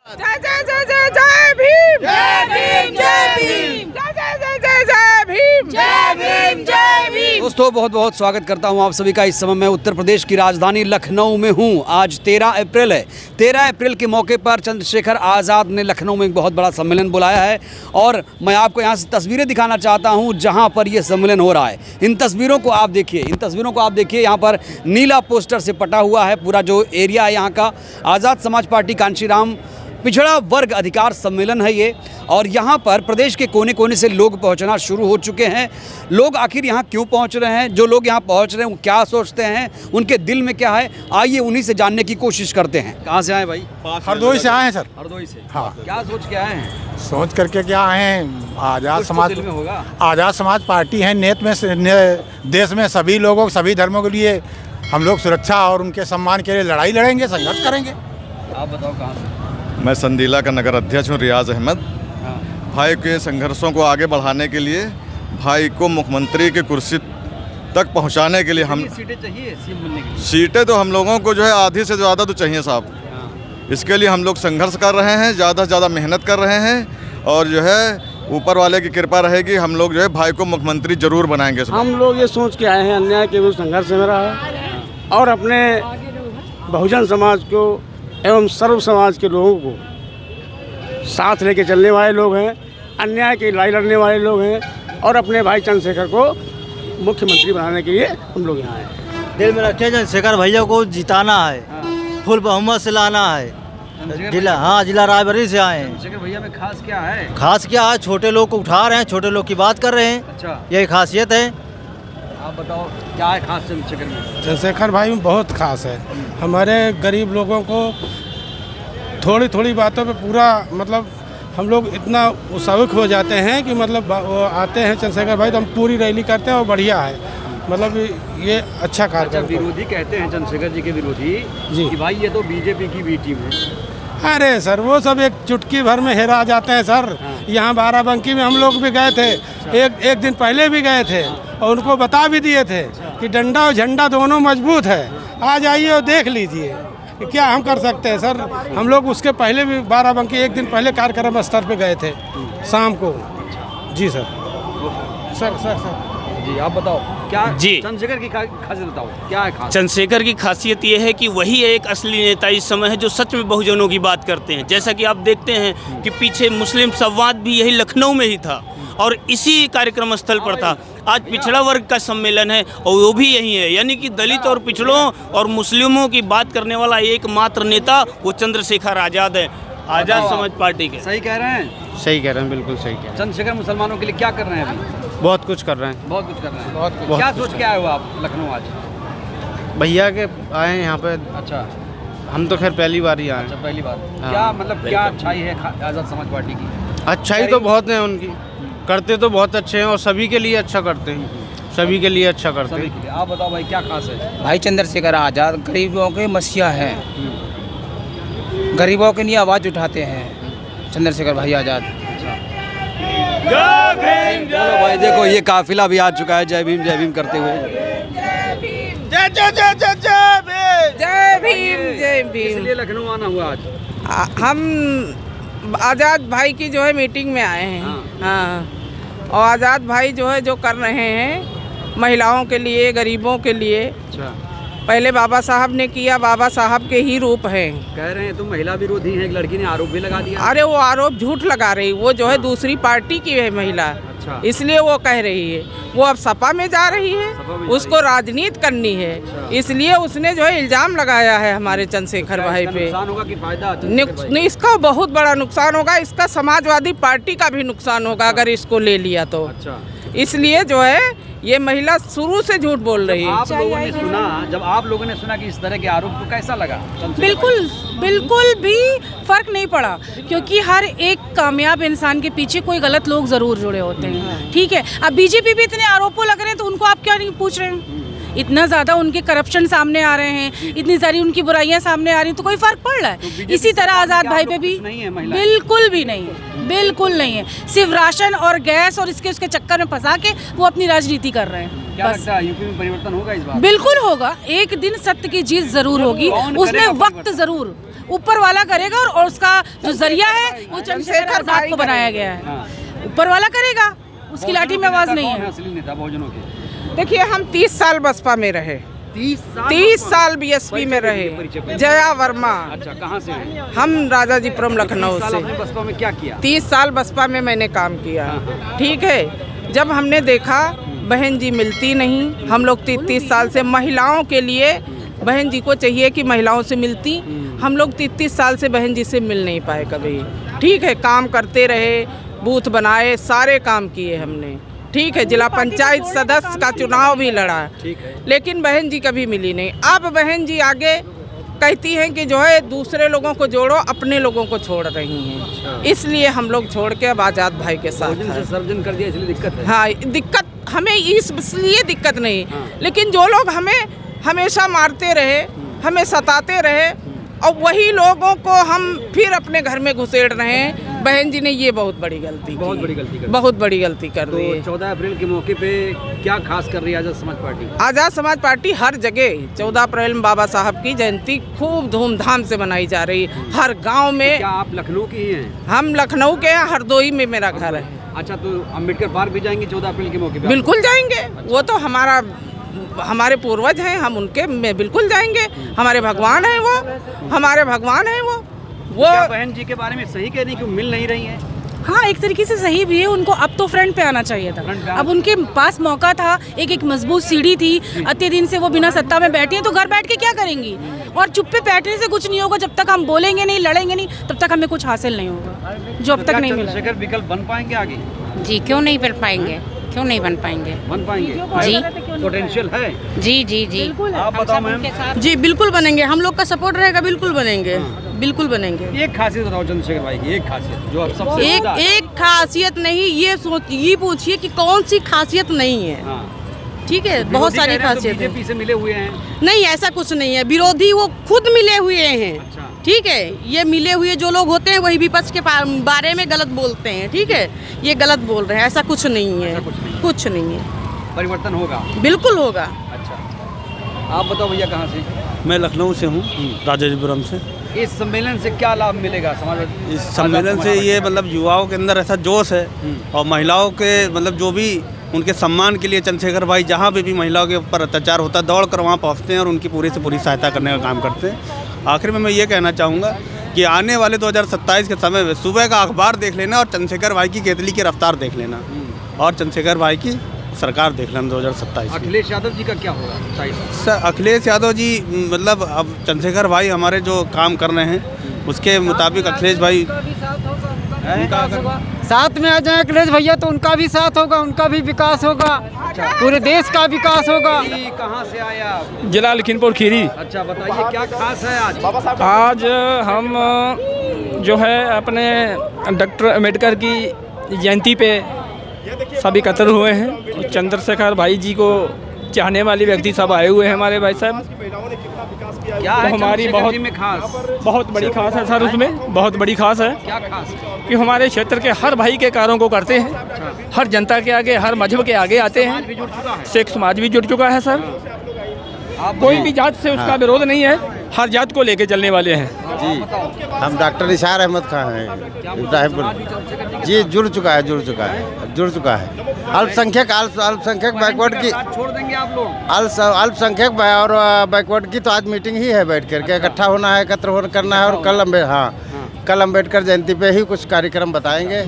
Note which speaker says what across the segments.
Speaker 1: जय जय जय जय जय भीम, जय भीम, जय भीम, जय जय जय जय जय भीम, जय भीम, जय भीम।
Speaker 2: दोस्तों बहुत बहुत स्वागत करता हूं आप सभी का। इस समय मैं उत्तर प्रदेश की राजधानी लखनऊ में हूं। आज 13 अप्रैल है। 13 अप्रैल के मौके पर चंद्रशेखर आज़ाद ने लखनऊ में एक बहुत बड़ा सम्मेलन बुलाया है और मैं आपको यहां से तस्वीरें दिखाना चाहता हूं जहां पर यह सम्मेलन हो रहा है। इन तस्वीरों को आप देखिए, यहाँ पर नीला पोस्टर से पटा हुआ है पूरा जो एरिया है यहाँ का। आज़ाद समाज पार्टी कांशीराम पिछड़ा वर्ग अधिकार सम्मेलन है ये, और यहाँ पर प्रदेश के कोने कोने से लोग पहुँचना शुरू हो चुके हैं। लोग आखिर यहाँ क्यों पहुँच रहे हैं, जो लोग यहाँ पहुँच रहे हैं वो क्या सोचते हैं, उनके दिल में क्या है, आइए उन्हीं से जानने की कोशिश करते हैं। कहाँ से आए भाई?
Speaker 3: हरदोई से आए हैं सर।
Speaker 2: हरदोई से।
Speaker 3: हाँ।
Speaker 2: क्या सोच के आए हैं?
Speaker 3: सोच करके क्या आए हैं, आज़ाद
Speaker 2: कुछ तो
Speaker 3: समाज
Speaker 2: दिल में होगा।
Speaker 3: आज़ाद समाज पार्टी है। देश में सभी लोगों सभी धर्मों के लिए हम लोग सुरक्षा और उनके सम्मान के लिए लड़ाई लड़ेंगे, संघर्ष करेंगे।
Speaker 2: आप बताओ कहाँ से?
Speaker 4: मैं संदीला का नगर अध्यक्ष हूँ, रियाज अहमद। भाई के संघर्षों को आगे बढ़ाने के लिए, भाई को मुख्यमंत्री की कुर्सी तक पहुँचाने के लिए हम
Speaker 2: सीटें चाहिए सीएम बनने के लिए।
Speaker 4: सीटें तो हम लोगों को जो है आधी से ज़्यादा तो चाहिए साहब। इसके लिए हम लोग संघर्ष कर रहे हैं, ज़्यादा से ज़्यादा मेहनत कर रहे हैं और जो है ऊपर वाले की कृपा रहेगी, हम लोग जो है भाई को मुख्यमंत्री जरूर बनाएंगे।
Speaker 5: हम लोग ये सोच के आए हैं अन्याय के विरुद्ध संघर्ष में रहा है और अपने बहुजन समाज को एवं सर्व समाज के लोगों को साथ लेके चलने वाले लोग हैं, अन्याय की लड़ाई लड़ने वाले लोग हैं और अपने भाई चंद्रशेखर को मुख्यमंत्री बनाने के लिए हम लोग यहाँ आए।
Speaker 6: दिल में रखे चंद्रशेखर भैया को जिताना है, फुल बहुमत से लाना है। जिला रायबरेली से आए हैं।
Speaker 2: चंद्रशेखर भैया में खास क्या है?
Speaker 6: खास क्या है, छोटे लोग को उठा रहे हैं, छोटे लोग की बात कर रहे हैं।
Speaker 2: अच्छा,
Speaker 6: यही खासियत है।
Speaker 2: आप बताओ क्या है खास चंद्रशेखर में?
Speaker 5: चंद्रशेखर भाई में बहुत खास है। हमारे गरीब लोगों को थोड़ी थोड़ी बातों पे पूरा मतलब हम लोग इतना उत्साहित हो जाते हैं कि मतलब वो आते हैं चंद्रशेखर भाई तो हम पूरी रैली करते हैं और बढ़िया है, मतलब ये अच्छा कार्यक्रम।
Speaker 2: विरोधी कहते हैं चंद्रशेखर जी के विरोधी
Speaker 5: जी
Speaker 2: कि भाई ये तो बीजेपी की बी टीम है।
Speaker 5: अरे सर वो सब एक चुटकी भर में हेरा जाते हैं सर। यहाँ बाराबंकी में हम लोग भी गए थे, एक दिन पहले भी गए थे और उनको बता भी दिए थे कि डंडा और झंडा दोनों मजबूत है, आ जाइए और देख लीजिए। क्या हम कर सकते हैं सर। हम लोग उसके पहले भी बाराबंकी एक दिन पहले कार्यक्रम स्तर पे गए थे शाम को। जी सर। सर
Speaker 2: जी आप बताओ क्या
Speaker 7: जी
Speaker 2: चंद्रशेखर की खासियत बताओ क्या है खास?
Speaker 7: चंद्रशेखर की खासियत ये है कि वही एक असली नेता इस समय है जो सच में बहुजनों की बात करते हैं। जैसा कि आप देखते हैं कि पीछे मुस्लिम संवाद भी यही लखनऊ में ही था और इसी कार्यक्रम स्थल पर था। आज पिछड़ा वर्ग का सम्मेलन है और वो भी यही है, यानी कि दलित और पिछड़ों और मुस्लिमों की बात करने वाला एकमात्र नेता वो चंद्रशेखर आज़ाद है, आज़ाद समाज पार्टी के।
Speaker 2: सही कह रहे हैं?
Speaker 5: सही कह रहे हैं, बिल्कुल सही कह रहे हैं।
Speaker 2: चंद्रशेखर मुसलमानों के लिए क्या कर रहे हैं अभी?
Speaker 5: बहुत कुछ कर रहे हैं।
Speaker 2: बहुत कुछ कर रहे हैं। क्या सोच के आए हो आप लखनऊ आज?
Speaker 5: भैया के आए हैं यहाँ पे।
Speaker 2: अच्छा,
Speaker 5: हम तो खैर पहली बार ही आए
Speaker 2: अच्छा
Speaker 5: हैं।
Speaker 2: पहली बार।
Speaker 5: हाँ,
Speaker 2: क्या मतलब क्या अच्छाई है आज़ाद समाज पार्टी की?
Speaker 5: अच्छाई तो बहुत है उनकी, करते तो बहुत अच्छे हैं और सभी के लिए अच्छा करते हैं, सभी के लिए अच्छा करते
Speaker 2: सभी
Speaker 5: हैं।
Speaker 2: के लिए। आप बताओ भाई क्या खास है?
Speaker 8: भाई चंद्रशेखर आज़ाद गरीबों के मसीहा हैं, गरीबों के लिए आवाज़ उठाते हैं चंद्रशेखर भाई आज़ाद।
Speaker 2: चलो भाई देखो ये काफिला भी आ चुका है जय भीम करते हुए।
Speaker 1: जय भीम, जय भीम।
Speaker 2: इसलिए लखनऊ आना हुआ आज।
Speaker 1: हम आज़ाद भाई की जो है मीटिंग में आए हैं। हाँ, और आज़ाद भाई जो है जो कर रहे हैं महिलाओं के लिए, गरीबों के लिए।
Speaker 2: अच्छा,
Speaker 1: पहले बाबा साहब ने किया, बाबा साहब के ही रूप हैं।
Speaker 2: कह रहे हैं तुम महिला विरोधी हैं, एक लड़की ने आरोप भी लगा दिया।
Speaker 1: अरे वो आरोप झूठ लगा रही, वो जो है दूसरी पार्टी की है महिला,
Speaker 2: अच्छा,
Speaker 1: इसलिए वो कह रही है। वो अब सपा में जा रही है, उसको राजनीति करनी है, इसलिए उसने जो है इल्जाम लगाया है हमारे चंद्रशेखर भाई पे।
Speaker 2: नुकसान होगा कि फायदा?
Speaker 1: इसका बहुत बड़ा नुकसान होगा, इसका समाजवादी पार्टी का भी नुकसान होगा अगर इसको ले लिया तो।
Speaker 2: अच्छा,
Speaker 1: इसलिए जो है ये महिला शुरू से झूठ बोल रही है।
Speaker 2: जब आप लोगों ने सुना कि इस तरह के आरोप, तो कैसा लगा?
Speaker 9: बिल्कुल भी फर्क नहीं पड़ा, क्योंकि हर एक कामयाब इंसान के पीछे कोई गलत लोग जरूर जुड़े होते हैं। ठीक है, अब बीजेपी भी इतने आरोपों लग रहे हैं तो उनको आप क्या नहीं पूछ रहे हैं? इतना ज़्यादा उनके करप्शन सामने आ रहे हैं, इतनी सारी उनकी बुराइयां सामने आ रही हैं, तो कोई फर्क पड़ रहा है? इसी तरह आज़ाद भाई पे भी बिल्कुल भी नहीं है, बिल्कुल नहीं है। सिर्फ राशन और गैस और इसके उसके चक्कर में फंसा के वो अपनी राजनीति कर रहे हैं।
Speaker 2: क्या लगता है यूपी में परिवर्तन होगा इस बार?
Speaker 9: बिल्कुल होगा, एक दिन सत्य की जीत जरूर होगी, उसमें वक्त ऊपर वाला करेगा और उसका जो जरिया है वो चंद्रशेखर आजाद को बनाया गया है। ऊपर वाला करेगा, उसकी लाठी में आवाज नहीं है।
Speaker 2: असली नेता बहुजनों के
Speaker 1: देखिए, हम 30 साल बसपा में रहे, 30 साल बीएसपी में रहे। जया वर्मा।
Speaker 2: अच्छा, कहाँ से हैं?
Speaker 1: हम राजाजीपुरम लखनऊ से।
Speaker 2: बसपा में क्या किया?
Speaker 1: 30 साल बसपा में मैंने काम किया। ठीक है, जब हमने देखा बहन जी मिलती नहीं, हम लोग 30 साल से महिलाओं के लिए बहन जी को चाहिए कि महिलाओं से मिलती, हम लोग 30 साल से बहन जी से मिल नहीं पाए कभी। ठीक है, काम करते रहे, बूथ बनाए, सारे काम किए हमने। ठीक है, जिला पंचायत सदस्य का चुनाव भी लड़ा, लेकिन बहन जी कभी मिली नहीं। अब बहन जी आगे कहती हैं कि जो है दूसरे लोगों को जोड़ो, अपने लोगों को छोड़ रही हैं। इसलिए हम लोग छोड़ के अब आज़ाद भाई के साथ हैं।
Speaker 2: सर्जन कर दिया, इसलिए दिक्कत है।
Speaker 1: हाँ, दिक्कत हमें इसलिए दिक्कत नहीं, लेकिन जो लोग हमें हमेशा मारते रहे, हमें सताते रहे, और वही लोगों को हम फिर अपने घर में घुसेड़ रहे हैं। बहन जी ने ये बहुत बड़ी गलती की, बहुत बड़ी गलती कर दी है।
Speaker 2: 14 अप्रैल के मौके पे क्या खास कर रही है आज़ाद समाज पार्टी?
Speaker 1: आज़ाद समाज पार्टी हर जगह 14 अप्रैल में बाबा साहब की जयंती खूब धूमधाम से मनाई जा रही है, हर गांव में।
Speaker 2: क्या आप लखनऊ की ही हैं?
Speaker 1: हम लखनऊ के हैं, हरदोई में मेरा घर है।
Speaker 2: अच्छा, तो अम्बेडकर पार्क भी जाएंगे 14 अप्रैल के मौके पे?
Speaker 1: बिल्कुल जाएंगे। वो तो हमारे पूर्वज हैं, हम उनके में बिल्कुल जाएंगे। हमारे भगवान हैं वो, हमारे भगवान हैं वो।
Speaker 2: क्या बहन जी के बारे में सही कह रही कि मिल नहीं रही हैं?
Speaker 9: हाँ, एक तरीके से सही भी है। उनको अब तो फ्रंट पे आना चाहिए था। अब उनके पास मौका था, एक मजबूत सीढ़ी थी। इतने दिन से वो बिना सत्ता में बैठी हैं, तो घर बैठ के क्या करेंगी? और चुप पे बैठने से कुछ नहीं होगा। जब तक हम बोलेंगे नहीं, लड़ेंगे नहीं, तब तक हमें कुछ हासिल नहीं होगा, जो अब तक नहीं मिला।
Speaker 2: चंद्रशेखर विकल्प बन पाएंगे आगे?
Speaker 10: जी, क्यों नहीं बन पाएंगे? क्यों नहीं बन पाएंगे?
Speaker 2: बन पाएंगे
Speaker 10: जी,
Speaker 2: पोटेंशियल है।
Speaker 10: जी जी जी,
Speaker 2: आप बताओ मैम।
Speaker 9: जी बिल्कुल बनेंगे, हम लोग का सपोर्ट रहेगा, बिल्कुल बनेंगे, बिल्कुल बनेंगे।
Speaker 2: एक खासियत बताओ चंद्रशेखर भाई की, एक खासियत जो आप सबसे
Speaker 9: एक खासियत नहीं, ये पूछिए कि कौन सी खासियत नहीं है। ठीक है, बहुत सारी खासियत है।
Speaker 2: बीजेपी से मिले हुए हैं?
Speaker 9: नहीं, ऐसा कुछ नहीं है। विरोधी वो खुद मिले हुए हैं। ठीक है, ये मिले हुए जो लोग होते हैं वही विपक्ष के बारे में गलत बोलते हैं। ठीक है, ये गलत बोल रहे हैं, ऐसा कुछ नहीं है, कुछ नहीं है।
Speaker 2: परिवर्तन होगा?
Speaker 9: बिल्कुल होगा।
Speaker 2: अच्छा, आप बताओ भैया कहाँ से?
Speaker 7: मैं लखनऊ से हूँ, राजाजीपुरम से।
Speaker 2: इस सम्मेलन से क्या लाभ मिलेगा समाज?
Speaker 7: इस सम्मेलन से ये मतलब युवाओं के अंदर ऐसा जोश है, और महिलाओं के मतलब जो भी उनके सम्मान के लिए चंद्रशेखर भाई जहाँ पे भी महिलाओं के ऊपर अत्याचार होता है दौड़ कर वहाँ पहुँचते हैं और उनकी पूरी से पूरी सहायता करने का काम करते हैं। आखिर में मैं ये कहना चाहूँगा कि आने वाले 2027 के समय में सुबह का अखबार देख लेना और चंद्रशेखर भाई की केतली की रफ्तार देख लेना, और चंद्रशेखर भाई की सरकार देख लेना 2027।
Speaker 2: अखिलेश यादव जी का क्या होगा?
Speaker 7: सर, अखिलेश यादव जी मतलब अब चंद्रशेखर भाई हमारे जो काम कर रहे हैं उसके मुताबिक अखिलेश भाई
Speaker 8: साथ में आ जाए अखिलेश भैया, तो उनका भी साथ होगा, उनका भी विकास होगा, पूरे देश का विकास होगा।
Speaker 2: कहाँ से आया?
Speaker 11: जिला लखीमपुर खीरी।
Speaker 2: अच्छा, बताइए क्या खास है आज?
Speaker 11: आज हम जो है अपने डॉक्टर अम्बेडकर की जयंती पे सभी एकत्र हुए हैं। चंद्रशेखर भाई जी को चाहने वाले व्यक्ति सब आए हुए हैं हमारे भाई साहब।
Speaker 2: क्या
Speaker 11: तो
Speaker 2: है
Speaker 11: हमारी बहुत बड़ी खास है सर, उसमें बहुत बड़ी खास है।
Speaker 2: क्या खास?
Speaker 11: कि हमारे क्षेत्र के हर भाई के कार्यों को करते हैं, हर जनता के आगे, हर मजहब के आगे आते हैं। शेख समाज भी जुड़ चुका है सर। कोई भी जात से उसका विरोध नहीं है, हर जात को लेके चलने वाले हैं।
Speaker 12: जी, हम डॉक्टर निसार अहमद खान हैं, इब्राहिमपुर। जी, जुड़ चुका है। अल्पसंख्यक बैकवर्ड की
Speaker 2: छोड़ देंगे आप लोग?
Speaker 12: अल्पसंख्यक और बैकवर्ड की तो आज मीटिंग ही है, बैठ करके इकट्ठा होना है, एकत्र करना है, और कल अम्बेडकर जयंती पे ही कुछ कार्यक्रम बताएंगे।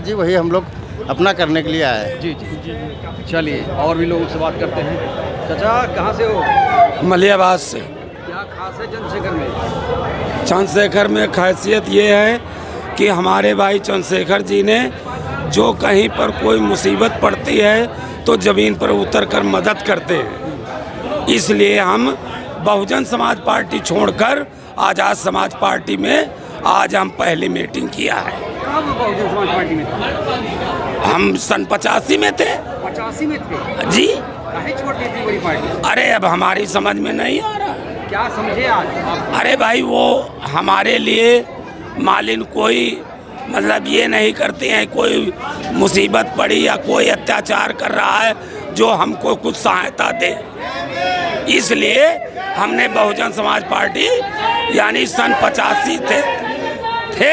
Speaker 12: जी, वही हम लोग अपना करने के लिए आए हैं।
Speaker 2: जी। चलिए और भी लोगों से बात करते हैं। चाचा कहाँ से हो?
Speaker 13: मलियाबाद से।
Speaker 2: क्या खास है चंद्रशेखर में?
Speaker 13: चंद्रशेखर में खासियत ये है कि हमारे भाई चंद्रशेखर जी ने जो कहीं पर कोई मुसीबत पड़ती है तो ज़मीन पर उतर कर मदद करते हैं। इसलिए हम बहुजन समाज पार्टी छोड़कर आज़ाद समाज पार्टी में आज हम पहली मीटिंग किया है।
Speaker 2: कब बहुजन समाज पार्टी में थे?
Speaker 13: हम सन 85 में थे।
Speaker 2: 85 में थे?
Speaker 13: जी।
Speaker 2: काहे छोड़ दी थी वही पार्टी?
Speaker 13: अरे अब हमारी समझ में नहीं आ रहा।
Speaker 2: क्या समझे आज?
Speaker 13: अरे भाई, वो हमारे लिए मालिन कोई मतलब ये नहीं करते हैं, कोई मुसीबत पड़ी या कोई अत्याचार कर रहा है जो हमको कुछ सहायता दे। इसलिए हमने बहुजन समाज पार्टी यानी सन 85 थे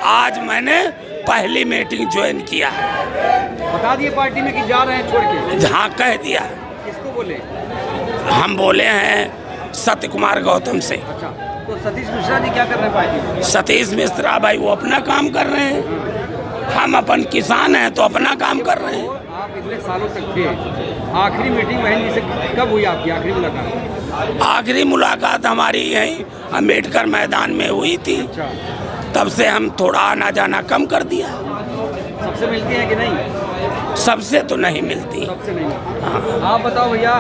Speaker 13: आज मैंने पहली मीटिंग ज्वाइन किया है।
Speaker 2: बता दिए पार्टी में कि जा रहे हैं छोड़ के?
Speaker 13: हाँ, कह दिया।
Speaker 2: किसको बोले?
Speaker 13: हम बोले हैं सत्य कुमार गौतम से।
Speaker 2: अच्छा, तो सतीश मिश्रा जी क्या कर रहे हैं पार्टी में?
Speaker 13: सतीश मिश्रा भाई वो अपना काम कर रहे हैं, हम अपन किसान हैं तो अपना काम कर रहे हैं।
Speaker 2: आप इतने सालों तक थे, आखिरी मीटिंग बहन जी से कब हुई आपकी आखिरी मुलाकात?
Speaker 13: आखिरी मुलाकात हमारी यहीं अम्बेडकर मैदान में हुई थी।
Speaker 2: अच्छा,
Speaker 13: तब से हम थोड़ा आना जाना कम कर दिया।
Speaker 2: सबसे मिलती हैं कि नहीं?
Speaker 13: सबसे तो नहीं मिलती।
Speaker 2: सबसे नहीं। हाँ। आप बताओ भैया,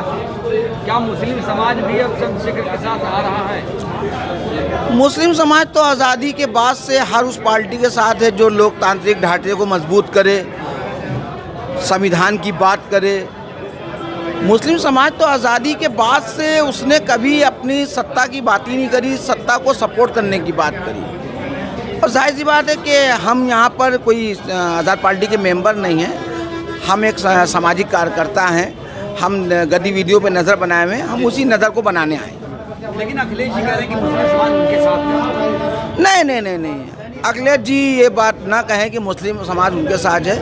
Speaker 2: क्या मुस्लिम समाज भी अब चंद्रशेखर के साथ आ रहा है?
Speaker 12: मुस्लिम समाज तो आज़ादी के बाद से हर उस पार्टी के साथ है जो लोकतांत्रिक ढांचे को मजबूत करे, संविधान की बात करे। मुस्लिम समाज तो आज़ादी के बाद से उसने कभी अपनी सत्ता की बात ही नहीं करी, सत्ता को सपोर्ट करने की बात करी। और जाहिर सी बात है कि हम यहाँ पर कोई आज़ाद पार्टी के मेंबर नहीं हैं, हम एक सामाजिक कार्यकर्ता हैं। हम गतिविधियों पे नज़र बनाए हुए हैं, हम उसी नज़र को बनाने आए।
Speaker 2: लेकिन अखिलेश जी कह रहे हैं कि मुस्लिम समाज उनके साथ है।
Speaker 12: नहीं, अखिलेश जी ये बात ना कहें कि मुस्लिम समाज उनके साथ है।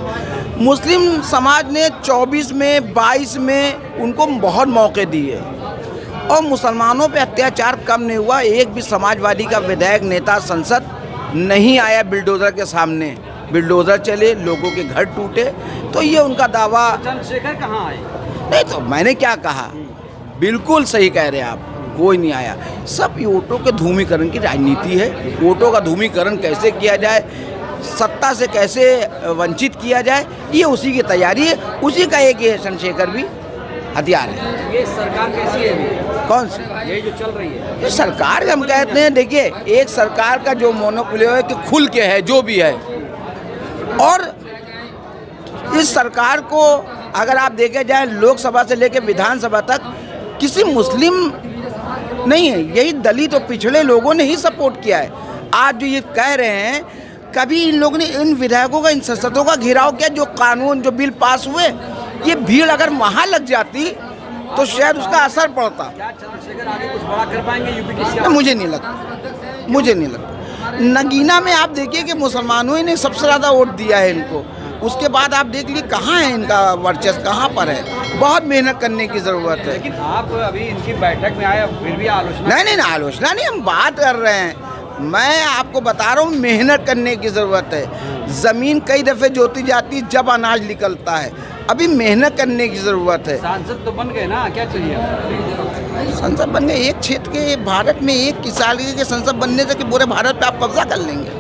Speaker 12: मुस्लिम समाज ने 24 में 22 में उनको बहुत मौके दिए और मुसलमानों पे अत्याचार कम नहीं हुआ। एक भी समाजवादी का विधायक नेता संसद नहीं आया बिल्डोजर के सामने। बिल्डोजर चले, लोगों के घर टूटे, तो ये उनका दावा।
Speaker 2: चंद्रशेखर कहाँ आए?
Speaker 12: नहीं, तो मैंने क्या कहा, बिल्कुल सही कह रहे हैं आप, कोई नहीं आया। सब वोटों के धूमीकरण की राजनीति है। वोटों का धूमीकरण कैसे किया जाए, सत्ता से कैसे वंचित किया जाए, ये उसी की तैयारी है। उसी का एक ये चंद्रशेखर भी हथियार है।
Speaker 2: ये सरकार कैसी है?
Speaker 12: कौन सी?
Speaker 2: यही जो चल रही है।
Speaker 12: ये सरकार हम कहते हैं, देखिए एक सरकार का जो मोनोपोली है कि खुल के है जो भी है, और इस सरकार को अगर आप देखे जाए लोकसभा से लेकर विधानसभा तक किसी मुस्लिम नहीं है, यही दलित और पिछड़े लोगों ने ही सपोर्ट किया है। आज जो ये कह रहे हैं, कभी इन लोगों ने इन विधायकों का, इन संसदों का घेराव किया, जो कानून जो बिल पास हुए, ये भीड़ अगर वहाँ लग जाती तो शायद उसका असर पड़ता।
Speaker 2: क्या चंद्रशेखर आगे कुछ बड़ा कर पाएंगे यूपी की सियासत?
Speaker 12: मुझे नहीं लगता। नगीना में आप देखिए कि मुसलमानों ने सबसे ज़्यादा वोट दिया है इनको। उसके बाद आप देख लीजिए कहाँ है इनका वर्चस्व, कहाँ पर है। बहुत मेहनत करने की ज़रूरत है।
Speaker 2: लेकिन आप अभी इनकी बैठक में आए, फिर भी आलोचना?
Speaker 12: नहीं, आलोचना नहीं, हम बात कर रहे हैं। मैं आपको बता रहा हूँ, मेहनत करने की ज़रूरत है। ज़मीन कई दफ़े जोती जाती जब अनाज निकलता है, अभी मेहनत करने की ज़रूरत है।
Speaker 2: सांसद तो बन गए ना, क्या चाहिए?
Speaker 12: संसद बन गए। एक क्षेत्र के भारत में एक किसान के संसद बनने से कि पूरे भारत पे आप कब्जा कर लेंगे।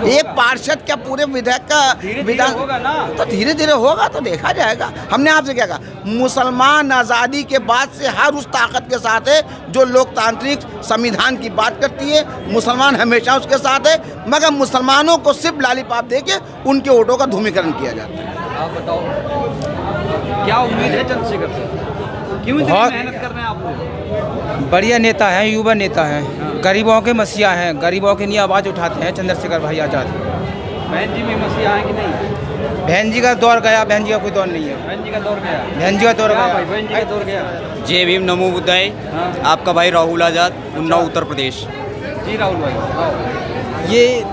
Speaker 12: एक पार्षद क्या पूरे विधायक का विधान
Speaker 2: होगा ना,
Speaker 12: तो धीरे धीरे होगा, तो देखा जाएगा। हमने आपसे क्या कहा, मुसलमान आज़ादी के बाद से हर उस ताकत के साथ है जो लोकतांत्रिक संविधान की बात करती है। मुसलमान हमेशा उसके साथ है, मगर मुसलमानों को सिर्फ लालीपाप देके उनके वोटों का धूमीकरण किया जाता है।
Speaker 2: आप बताओ क्या उम्मीद है चंद्रशेखर से? क्यों इतनी मेहनत कर रहे हैं आप लोग?
Speaker 8: बढ़िया नेता हैं, युवा नेता हैं, गरीबों के मसीहा हैं, गरीबों की नहीं आवाज़ उठाते हैं चंद्रशेखर भाई आज़ाद।
Speaker 2: बहन जी में मसीहा है कि नहीं?
Speaker 8: बहन जी का दौर गया, बहन जी का कोई दौर नहीं है।
Speaker 2: बहन जी का दौर गया?
Speaker 8: बहन जी का दौर गया।
Speaker 2: बहन जी का दौर गया।
Speaker 14: जय भीम, नमो बुद्धाय। आपका भाई राहुल आज़ाद, उन्नाव, उत्तर प्रदेश।
Speaker 2: जी राहुल भाई,
Speaker 14: ये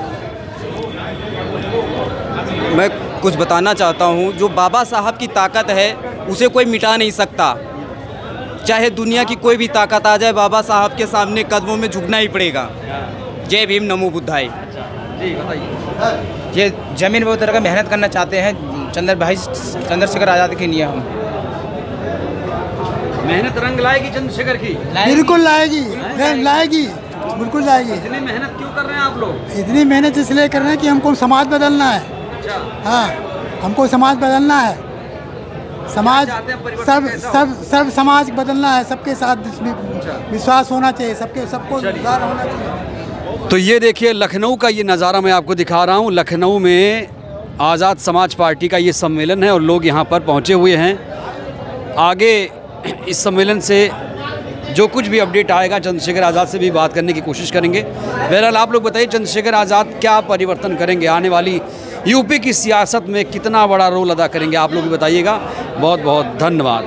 Speaker 14: मैं कुछ बताना चाहता हूँ, जो बाबा साहब की ताकत है उसे कोई मिटा नहीं सकता। चाहे दुनिया की कोई भी ताकत आ जाए, बाबा साहब के सामने कदमों में झुकना ही पड़ेगा। जय भीम, नमो बुद्धाय।
Speaker 2: जी बताइए।
Speaker 8: ये ज़मीन पर उतर कर मेहनत करना चाहते हैं चंद्रशेखर आज़ाद के लिए। हम
Speaker 2: मेहनत रंग लाएगी चंद्रशेखर की?
Speaker 8: बिल्कुल लाएगी, बिल्कुल लाएगी।
Speaker 2: इतनी मेहनत क्यों कर रहे हैं आप लोग?
Speaker 8: इतनी मेहनत इसलिए कर रहे हैं कि हमको समाज बदलना है। हाँ, हमको समाज बदलना है। समाज सब समाज बदलना है, सबके साथ विश्वास होना चाहिए, सबको सुधार होना चाहिए।
Speaker 2: तो ये देखिए लखनऊ का ये नज़ारा मैं आपको दिखा रहा हूँ। लखनऊ में आज़ाद समाज पार्टी का ये सम्मेलन है और लोग यहाँ पर पहुँचे हुए हैं। आगे इस सम्मेलन से जो कुछ भी अपडेट आएगा, चंद्रशेखर आज़ाद से भी बात करने की कोशिश करेंगे। बहरहाल आप लोग बताइए, चंद्रशेखर आज़ाद क्या परिवर्तन करेंगे, आने वाली यूपी की सियासत में कितना बड़ा रोल अदा करेंगे, आप लोग भी बताइएगा। बहुत बहुत धन्यवाद।